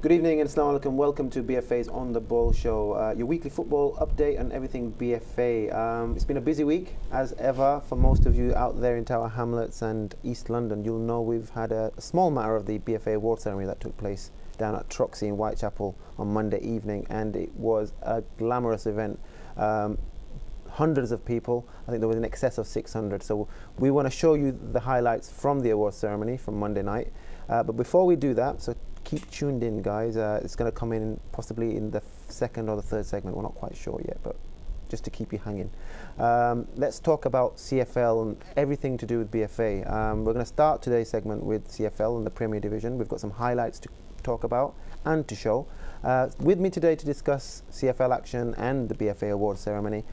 Good evening and Assalamu alaikum. Welcome to BFA's On The Ball show, your weekly football update and everything BFA. It's been a busy week, as ever, for most of you out there in Tower Hamlets and East London. You'll know we've had a small matter of the BFA award ceremony that took place down at Troxy in Whitechapel on Monday evening, and it was a glamorous event. Hundreds of people. I think there was in excess of 600. So we want to show you the highlights from the award ceremony from Monday night. But before we do that, so keep tuned in, guys. It's going to come in possibly in the second or the third segment. We're not quite sure yet, but just to keep you hanging. Let's talk about CFL and everything to do with BFA. We're going to start today's segment with CFL and the Premier Division. We've got some highlights to talk about and to show. With me today to discuss CFL action and the BFA award ceremony,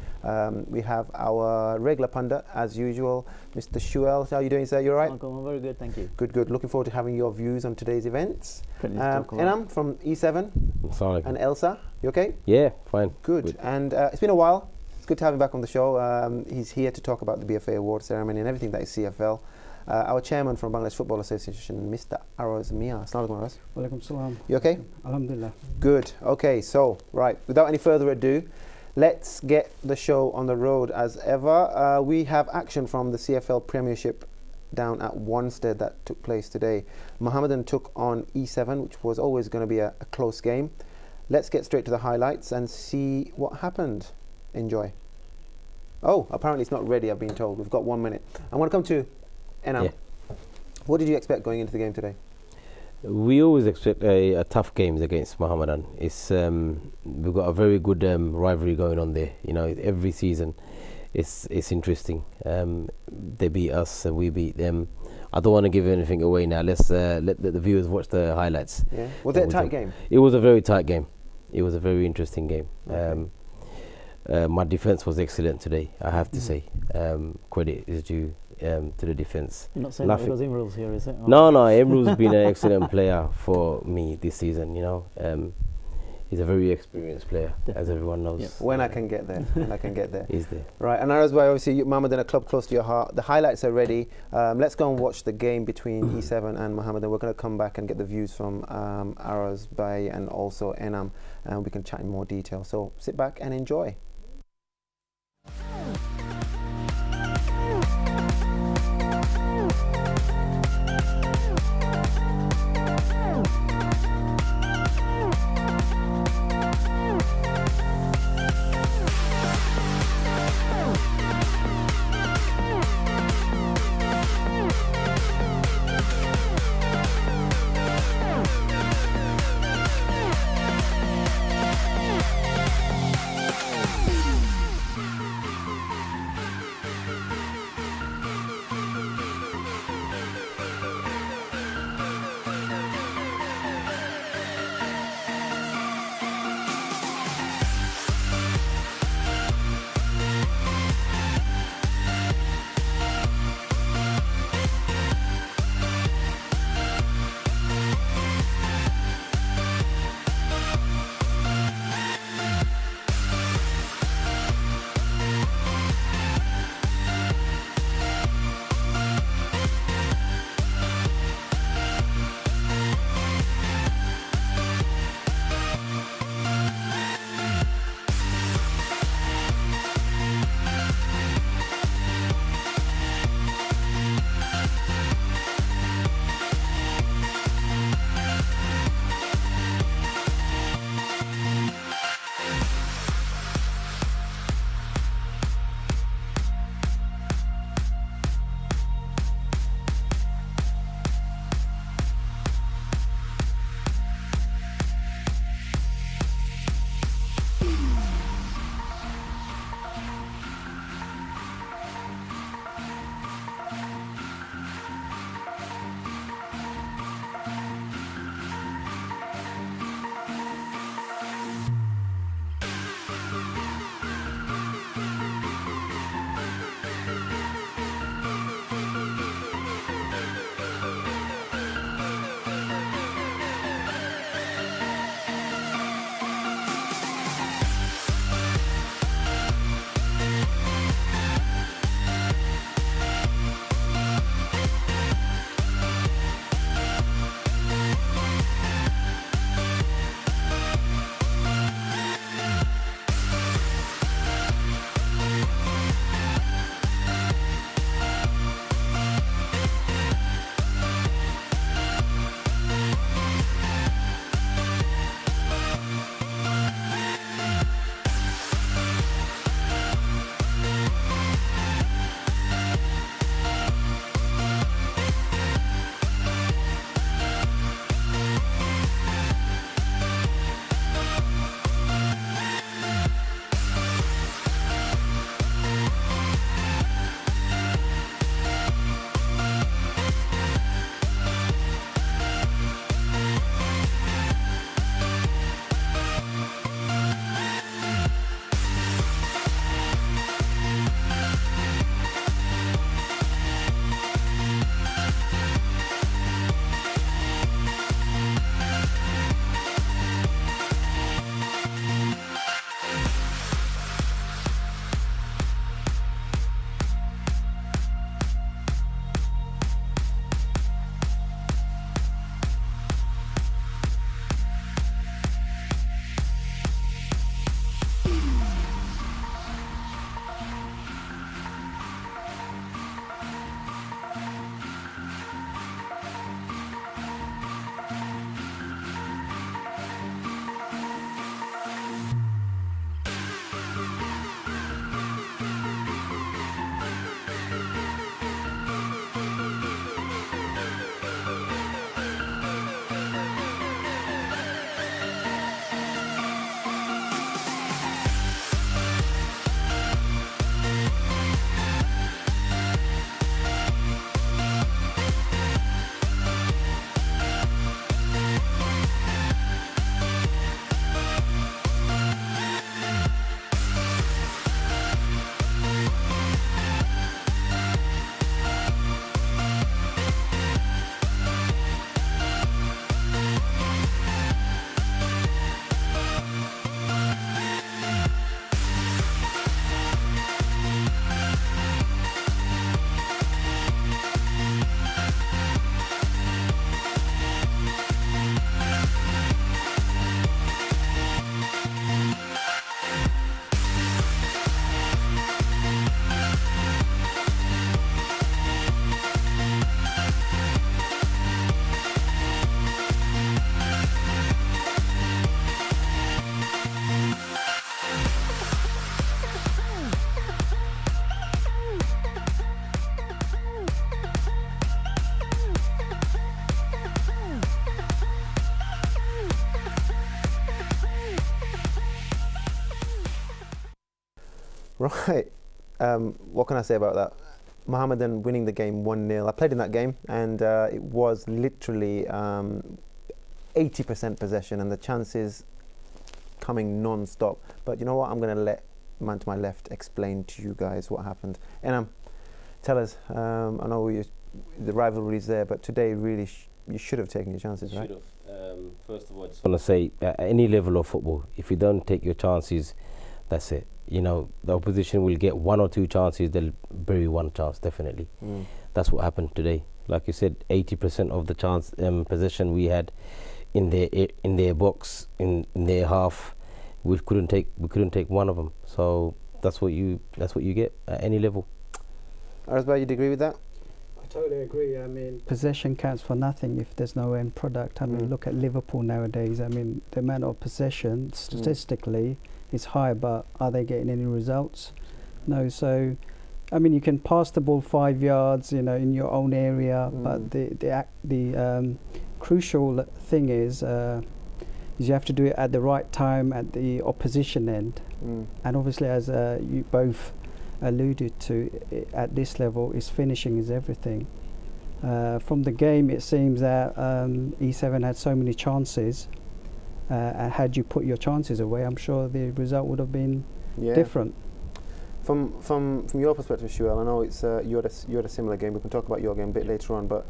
we have our regular pundit, as usual, Mr. Shuel. How are you doing, sir? You all right? I'm very good, thank you. Good, good. Looking forward to having your views on today's events. Enam from E7 and Elsa. You okay? Yeah, fine. Good. And it's been a while. It's good to have him back on the show. He's here to talk about the BFA award ceremony and everything that is CFL. Our chairman from Bangladesh Football Association, Mr. Aroz Mia. Assalamu alaikum. Walaikum salam. You okay? Alhamdulillah. Good. Okay, so, right, without any further ado, let's get the show on the road as ever. We have action from the CFL Premiership down at Wanstead that took place today. Mohammedan took on E7, which was always going to be a close game. Let's get straight to the highlights and see what happened. Enjoy. Oh, apparently it's not ready, I've been told. We've got 1 minute. I want to come to Enam. Yeah. What did you expect going into the game today? We always expect a tough games against Mohammedan. It's we've got a very good rivalry going on there. You know, every season it's interesting. They beat us and we beat them. I don't want to give anything away now. Let's let the viewers watch the highlights. Yeah. Was it a tight game? It was a very tight game. It was a very interesting game. Okay. My defence was excellent today, I have to say. Credit is due to the defence. You're not saying that because Imrul's here, is it? Oh. No, Imrul's been an excellent player for me this season, you know. He's a very experienced player, as everyone knows. Yep. When I can get there. He's there. Right, and as well, obviously, Mohammedan, a club close to your heart. The highlights are ready. Let's go and watch the game between E7 and Mohammedan. We're going to come back and get the views from Araz Bay and also Enam, and we can chat in more detail. So sit back and enjoy. Right. What can I say about that? Mohammedan winning the game 1-0. I played in that game, and it was literally 80% possession, and the chances coming non-stop. But you know what? I'm going to let man to my left explain to you guys what happened. And tell us. I know the rivalry is there, but today really you should have taken your chances, right? Should have. First of all, I just want to say, at any level of football, if you don't take your chances, that's it. You know, the opposition will get 1 or 2 chances, they'll bury 1 chance, definitely. That's what happened today. Like you said, 80% of the chance possession we had in their box, in their half, we couldn't take 1 of them. So that's what you get at any level. Arsba, you'd agree with that? I totally agree. I mean, possession counts for nothing if there's no end product. I mean, look at Liverpool nowadays. I mean, the amount of possession statistically is high, but are they getting any results? No. So, I mean, you can pass the ball 5 yards, you know, in your own area, but the crucial thing is you have to do it at the right time at the opposition end. And obviously, as you both alluded to, at this level, is finishing is everything. From the game, it seems that E7 had so many chances. And had you put your chances away, I'm sure the result would have been different. From your perspective, Shuel, I know it's you had a similar game. We can talk about your game a bit later on. But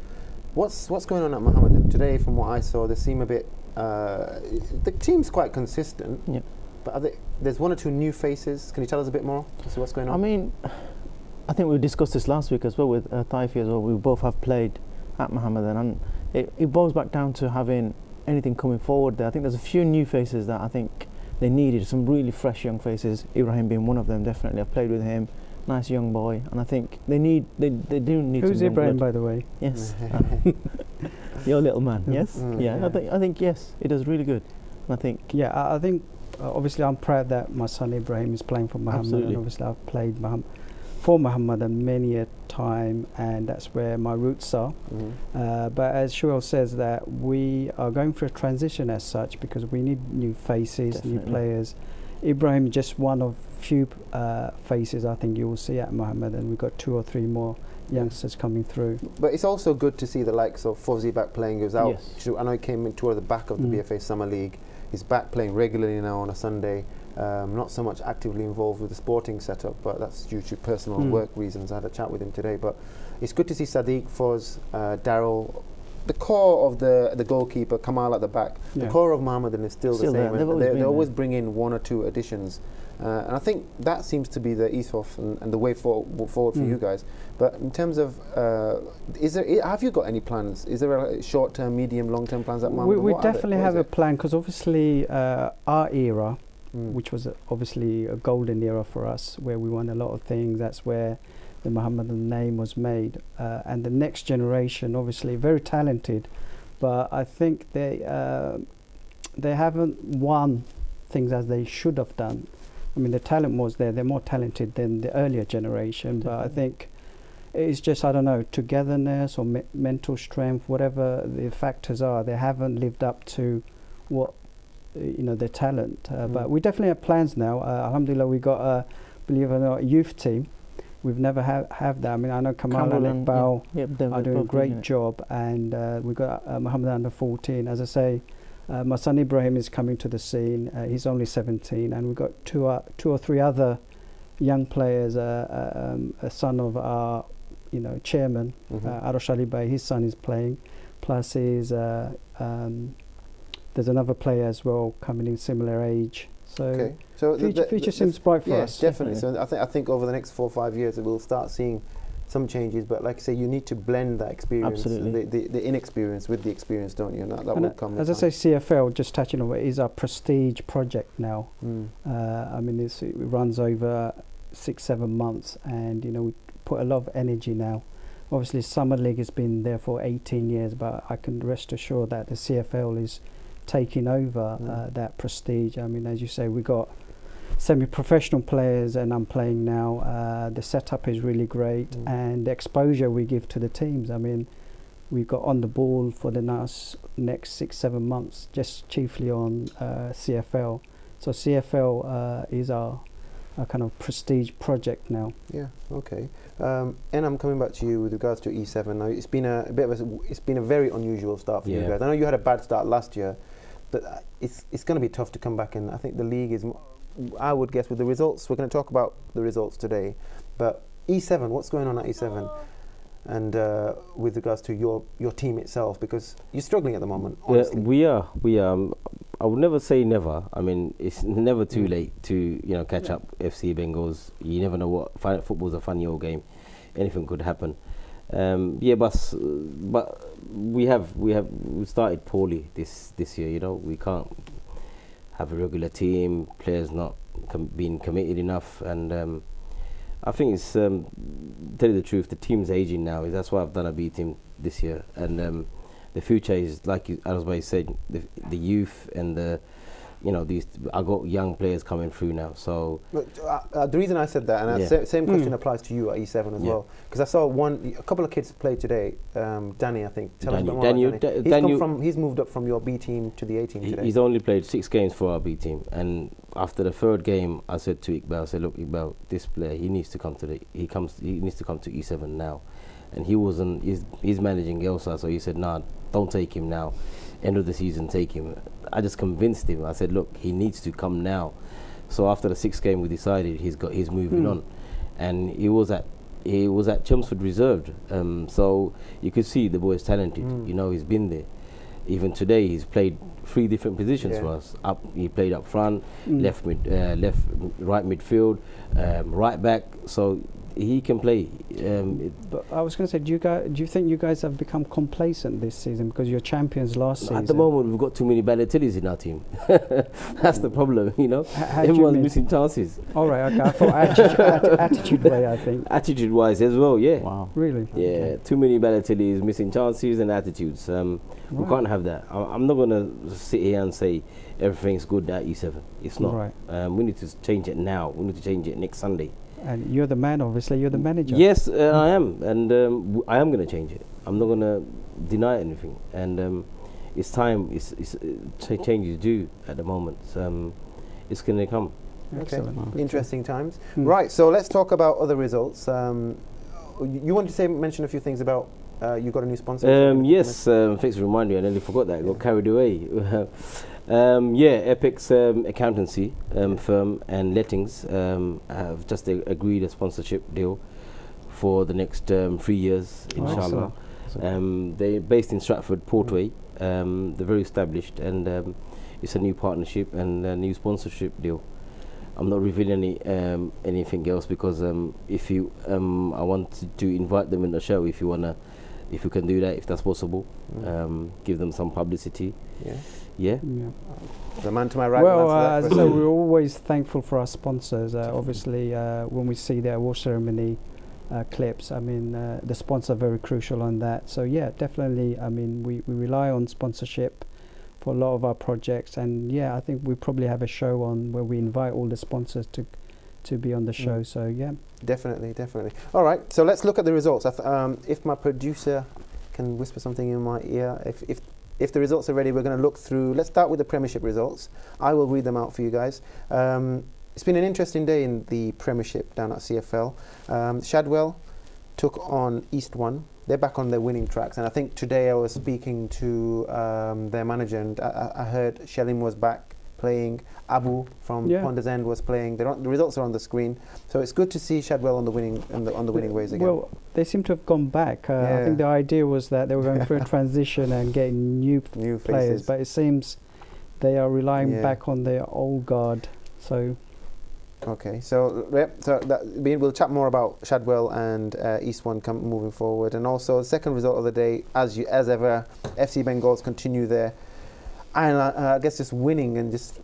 what's going on at Mohammedan today? From what I saw, they seem a bit. The team's quite consistent. Yeah. But there's 1 or 2 new faces. Can you tell us a bit more as to what's going on? I mean, I think we discussed this last week as well with Taifi as well. We both have played at Mohammedan, and it boils back down to having anything coming forward there. I think there's a few new faces that I think they needed, some really fresh young faces, Ibrahim being one of them, definitely. I've played with him, nice young boy, and I think they do need Who's some Ibrahim, young blood. by the way? Yes. Your little man, yes? Yeah, I think yes, he does really good. And I think... Yeah, I think, obviously I'm proud that my son Ibrahim is playing for Mohammedan. Absolutely. Obviously I've played for Mohammedan many a time, and that's where my roots are. But as Shuel says, that we are going through a transition as such, because we need new faces, Definitely. new players. Ibrahim is just one of few faces I think you will see at Mohammedan. We've got 2 or 3 more youngsters coming through. But it's also good to see the likes of Fawzi back playing. He was out. Yes. I know he came in toward the back of the BFA Summer League. He's back playing regularly now on a Sunday. Not so much actively involved with the sporting setup, but that's due to personal work reasons. I had a chat with him today. But it's good to see Sadiq, Foz, Daryl, the core of the goalkeeper, Kamal at the back. The core of Mohammedan is still the same. There. They always bring in 1 or 2 additions. And I think that seems to be the ethos and the way forward for you guys. But in terms of, have you got any plans? Is there a short-term, medium, long-term plans at Mohammedan? We definitely have a plan, because obviously our era, which was obviously a golden era for us, where we won a lot of things. That's where the Mohammedan name was made. And the next generation, obviously very talented, but I think they haven't won things as they should have done. I mean, the talent was there. They're more talented than the earlier generation. But I think it's just, I don't know, togetherness or mental strength, whatever the factors are. They haven't lived up to what, their talent. But we definitely have plans now. Alhamdulillah, we got a, believe it or not, a youth team. We've never have that. I mean, I know Kamal and Iqbal are doing a great job. And we've got Mohammedan under 14. As I say, my son Ibrahim is coming to the scene. He's only 17, and we've got 2 or 3 other young players. A son of our, chairman, Arosh Ali Bey. His son is playing. Plus, there's another player as well coming in similar age. So, future seems bright for us. Definitely. So I think over the next 4 or 5 years, we'll start seeing some changes, but like I say, you need to blend that experience, the inexperience with the experience, don't you? And that will come. As I say, CFL, just touching on it, is our prestige project now. I mean, it runs over 6-7 months, and we put a lot of energy now. Obviously, Summer League has been there for 18 years, but I can rest assured that the CFL is taking over that prestige. I mean, as you say, we got semi-professional players, and I'm playing now. The setup is really great, and the exposure we give to the teams. I mean, we've got on the ball for the next 6-7 months, just chiefly on CFL. So CFL is our a kind of prestige project now. Yeah. Okay. And I'm coming back to you with regards to E7. Now, it's been a bit of it's been a very unusual start for you guys. I know you had a bad start last year, but it's going to be tough to come back. And I think the league is, I would guess, with the results. We're going to talk about the results today, but E7. What's going on at E7? And with regards to your team itself, because you're struggling at the moment. Honestly. We are. I would never say never. I mean, it's never too late to catch up. FC Bengals. You never know what. Football's a funny old game. Anything could happen. But we started poorly this year. You know, we can't have a regular team. Players not being committed enough, and I think it's tell you the truth. The team's aging now. That's why I've done a B team this year, and the future is like Alasbai said, the youth and these. I got young players coming through now. So the reason I said that, and same question applies to you at E7 as well, because I saw a couple of kids play today. Danny, I think. Tell us about Danny. He's moved up from your B team to the A team today. He's only played 6 games for our B team, and after the 3rd game, I said to Iqbal, I said, look, Iqbal, this player, he needs to come to E7 now. And he wasn't. He's managing Elsa, so he said, "Nah, don't take him now. End of the season, take him." I just convinced him. I said, "Look, he needs to come now." So after the 6th game, we decided he's moving on, and he was at Chelmsford reserved. So you could see the boy's talented. You know, he's been there. Even today, he's played 3 different positions for us. He played up front, right midfield, right back. So he can play. But I was going to say, do you think you guys have become complacent this season because you're champions last season? At the moment, we've got too many Balotellis in our team. That's the problem, you know. Everyone's missing chances. All right, okay. I thought attitude-wise, I think. Attitude-wise as well, yeah. Wow. Really? Yeah, okay. Too many Balotellis, missing chances and attitudes. We can't have that. I'm not going to sit here and say everything's good at E7. It's not. Right. We need to change it now. We need to change it next Sunday. And you're the man, obviously. You're the manager. Yes, I am. And I am going to change it. I'm not going to deny anything. And it's time. Change is due at the moment. It's going to come. Excellent. Interesting times. Right, so let's talk about other results. You want to mention a few things about you got a new sponsor? Yes, thanks for reminding me. I nearly forgot that. I got carried away. Epic's accountancy firm and lettings have just agreed a sponsorship deal for the next 3 years, inshallah. They're based in Stratford, Portway. They're very established, and it's a new partnership and a new sponsorship deal. I'm not revealing anything else because if you, I want to invite them in the show. If you can do that, if that's possible, give them some publicity. Yeah. The man to my right. Well, as I said, we're always thankful for our sponsors. Obviously, when we see their award ceremony clips, I mean, the sponsors are very crucial on that. So yeah, definitely. I mean, we rely on sponsorship for a lot of our projects, and yeah, I think we probably have a show on where we invite all the sponsors to be on the show. So yeah, definitely. All right, so let's look at the results. If my producer can whisper something in my ear, if the results are ready, we're going to look through. Let's start with the Premiership results. I will read them out for you guys. It's been an interesting day in the Premiership down at CFL. Shadwell took on East 1. They're back on their winning tracks, and I think today I was speaking to their manager, and I heard Shelim was back playing. Abu from Ponders End was playing. The results are on the screen, so it's good to see Shadwell on the winning ways again. Well, they seem to have gone back. I think the idea was that they were going through a transition and getting new players, faces. But it seems they are relying back on their old guard. So. Okay, so we'll chat more about Shadwell and East 1 moving forward, and also the second result of the day, as ever, FC Bengals continue their, and I guess just winning and just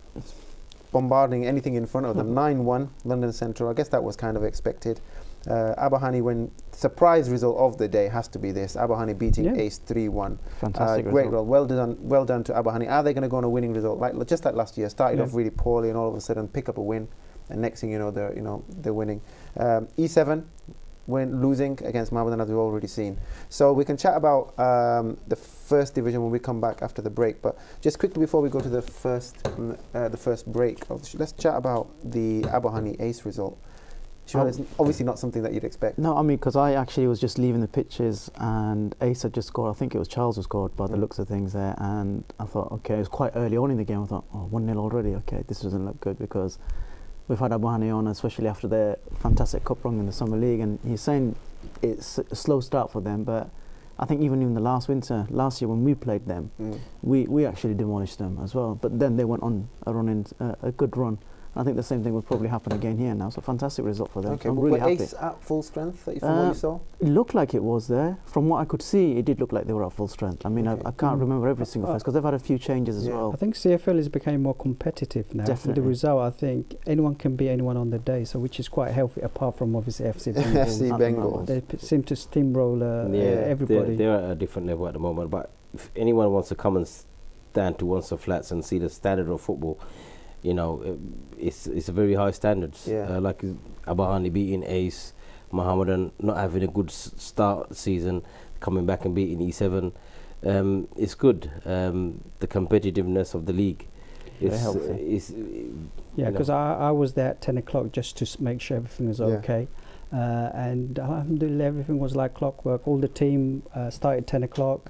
bombarding anything in front of them. 9-1 London Central. I guess that was kind of expected. Abahani, surprise result of the day has to be this. Abahani beating Ace 3-1. Fantastic great result. Well done to Abahani. Are they going to go on a winning result just like last year? Started off really poorly and all of a sudden pick up a win. And next thing you know, they're winning. E7, when losing against Mohammedan, as we've already seen. So we can chat about the first division when we come back after the break. But just quickly before we go to the first break, let's chat about the Abu Hani Ace result. Sure, it's obviously not something that you'd expect. No, I mean, because I actually was just leaving the pitches and Ace had just scored. I think it was Charles who scored by the looks of things there. And I thought, okay, it was quite early on in the game. I thought, oh, 1-0 already. Okay, this doesn't look good because we've had Abu Hani on, especially after their fantastic cup run in the Summer League. And he's saying it's a slow start for them. But I think even in the last year when we played them, we actually demolished them as well. But then they went on a good run. I think the same thing will probably happen again here now. So fantastic result for them. Okay, so I'm really happy. Ace at full strength from what you saw? It looked like it was there. From what I could see, it did look like they were at full strength. I mean, I can't remember every single phase because they've had a few changes as well. I think CFL is becoming more competitive now. Definitely. With the result, I think anyone can beat anyone on the day, so which is quite healthy, apart from obviously FC Bengals. FC Bengals. They seem to steamroll everybody. They're at a different level at the moment. But if anyone wants to come and stand to Wandsworth Flats and see the standard of football, you know, it's a very high standards. Like Abu Hani beating Ace, Mohammedan not having a good start season, coming back and beating E7. It's good. The competitiveness of the league is because I was there at 10 o'clock just to make sure everything was okay. And alhamdulillah, everything was like clockwork. All the team started 10 o'clock.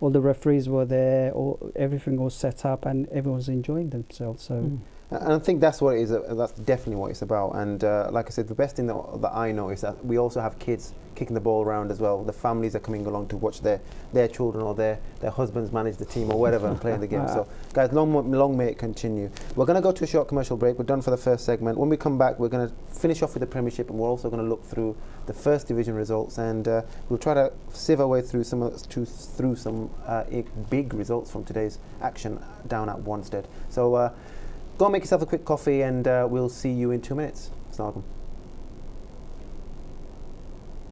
All the referees were there. Everything was set up, and everyone was enjoying themselves. So, and I think that's what it is. That's definitely what it's about. And like I said, the best thing that I know is that we also have kids kicking the ball around as well. The families are coming along to watch their children or their husbands manage the team or whatever and playing the game. So, guys, long may it continue. We're going to go to a short commercial break. We're done for the first segment. When we come back, we're going to finish off with the Premiership, and we're also going to look through the first division results, and we'll try to sieve our way through some big results from today's action down at Wanstead. So go and make yourself a quick coffee, and we'll see you in 2 minutes. Assalamu alaikum.